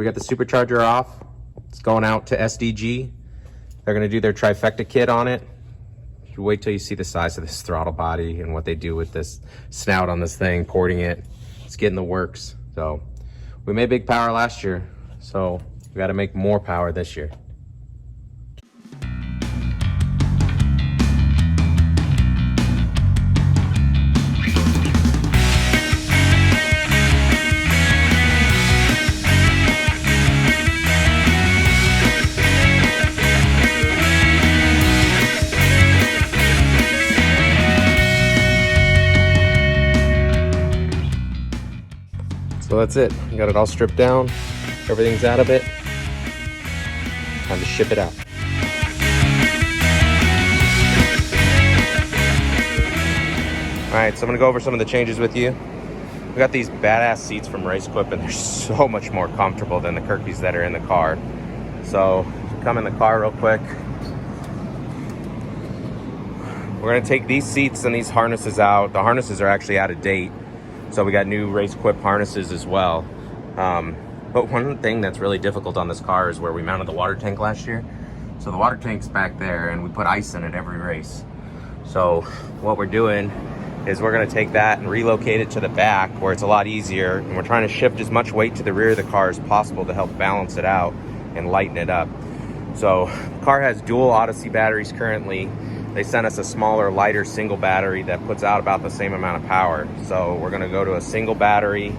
got the supercharger off. It's going out to SDG. They're gonna do their trifecta kit on it. You wait till you see the size of this throttle body and what they do with this snout on this thing, porting it. It's getting the works. So we made big power last year, so we gotta make more power this year. So that's it. We got it all stripped down. Everything's out of it. Time to ship it out. All right, so I'm gonna go over some of the changes with you. We got these badass seats from Race Equip, and they're so much more comfortable than the Kirkies that are in the car. So come in the car real quick. We're gonna take these seats and these harnesses out. The harnesses are actually out of date. So we got new Race Equip harnesses as well. But one thing that's really difficult on this car is where we mounted the water tank last year. So the water tank's back there and we put ice in it every race. So what we're doing is we're gonna take that and relocate it to the back where it's a lot easier. And we're trying to shift as much weight to the rear of the car as possible to help balance it out and lighten it up. So the car has dual Odyssey batteries currently. They sent us a smaller, lighter single battery that puts out about the same amount of power. So we're gonna go to a single battery.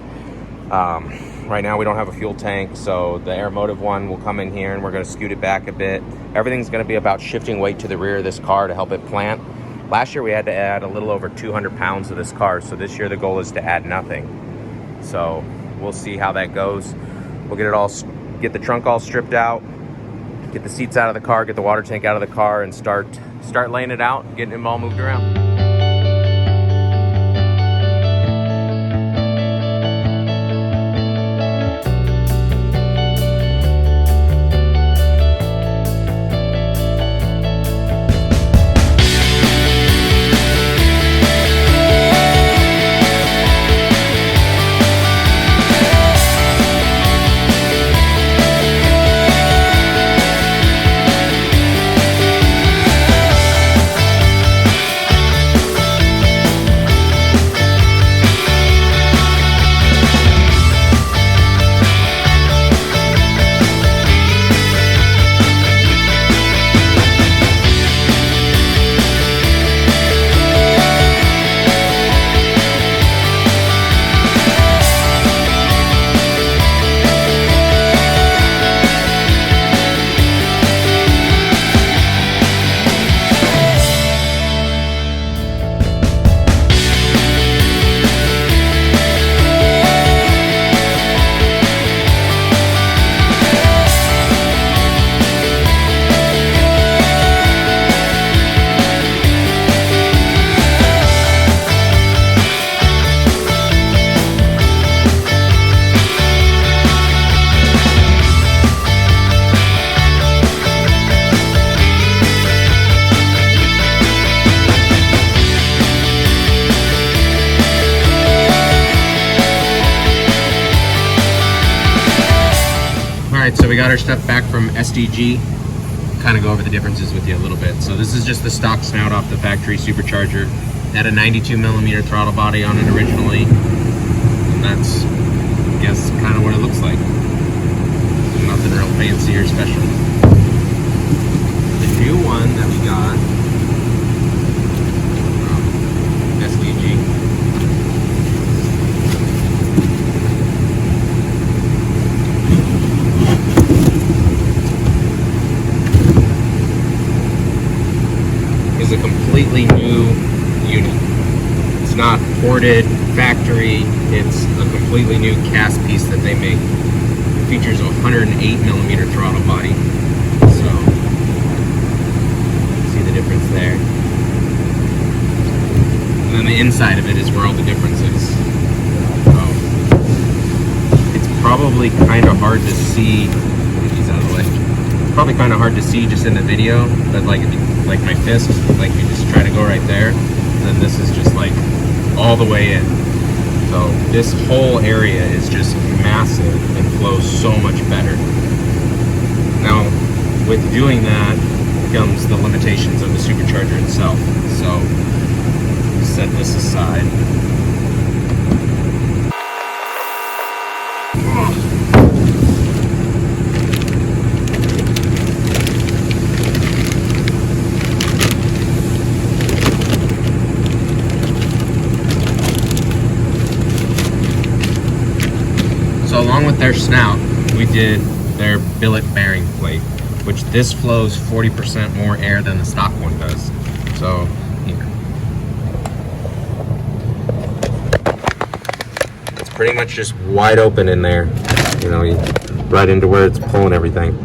Right now we don't have a fuel tank, so the Aeromotive one will come in here and we're gonna scoot it back a bit. Everything's gonna be about shifting weight to the rear of this car to help it plant. Last year we had to add a little over 200 pounds to this car, so this year the goal is to add nothing. So we'll see how that goes. We'll get the trunk all stripped out, get the seats out of the car, get the water tank out of the car, and start laying it out, getting it all moved around. So we got our stuff back from SDG. Kind of go over the differences with you a little bit. So this is just the stock snout off the factory supercharger. It had a 92mm throttle body on it originally. And that's, I guess, kind of what it looks like. Nothing real fancy or special. The new one that we got from SDG. Is a completely new unit. It's not ported factory, it's a completely new cast piece that they make. It features a 108mm throttle body. So, see the difference there. And then the inside of it is where all the difference is. So, it's probably kind of hard to see. Get these out of the way. Probably kind of hard to see just in the video, but like my fist, like you just try to go right there, and then this is just like all the way in. So this whole area is just massive and flows so much better. Now, with doing that comes the limitations of the supercharger itself. So set this aside. So along with their snout, we did their billet bearing plate, which this flows 40% more air than the stock one does. So here. It's pretty much just wide open in there, you know, right into where it's pulling everything.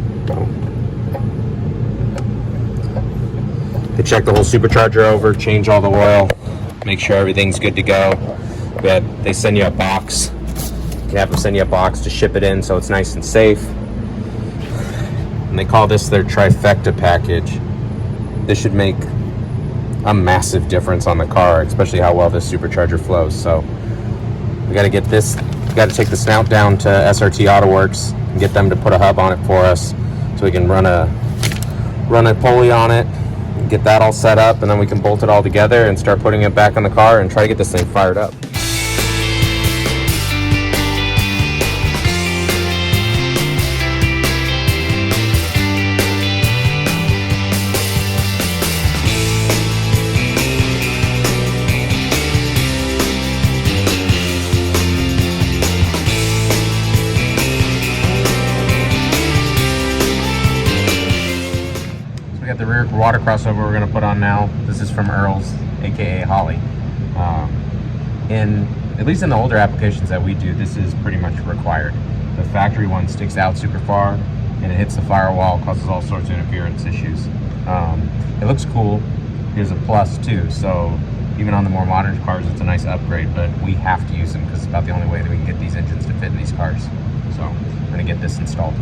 They check the whole supercharger over, change all the oil, make sure everything's good to go. They send you a box. You have them send you a box to ship it in so it's nice and safe. And they call this their trifecta package. This should make a massive difference on the car, especially how well this supercharger flows. So we got to get this, we got to take the snout down to SRT AutoWorks and get them to put a hub on it for us so we can run a pulley on it, get that all set up, and then we can bolt it all together and start putting it back on the car and try to get this thing fired up. We got the rear water crossover we're going to put on now. This is from Earl's, aka Holly. At least in the older applications that we do, this is pretty much required. The factory one sticks out super far and it hits the firewall, causes all sorts of interference issues. It looks cool. Here's a plus too, so even on the more modern cars it's a nice upgrade, but we have to use them because it's about the only way that we can get these engines to fit in these cars. So I'm going to get this installed.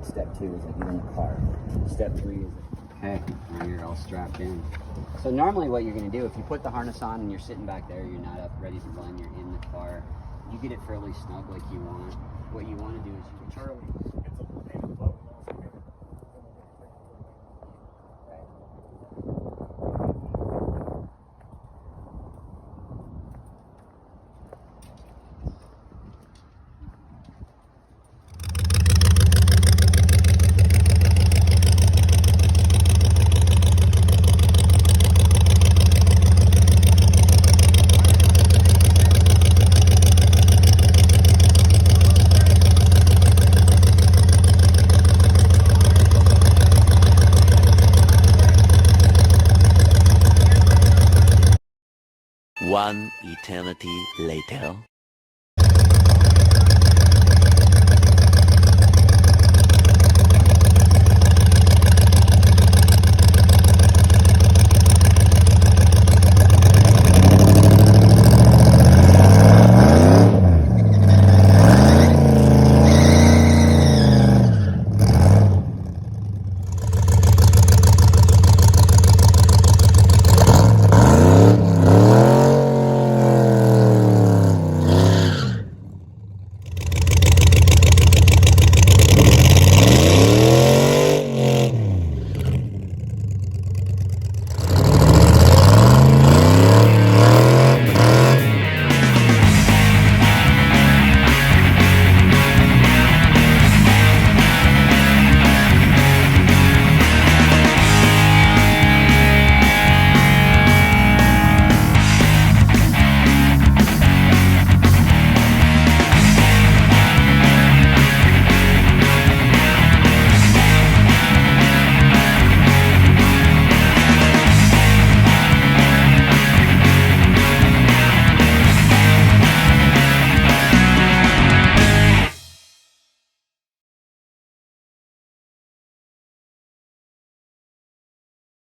Step 2 is like you're in the car. Step 3 is okay, now you're all strapped in. So normally what you're going to do, if you put the harness on and you're sitting back there, you're not up ready to run, you're in the car, you get it fairly snug like you want. What you want to do is you can Charlie. One eternity later.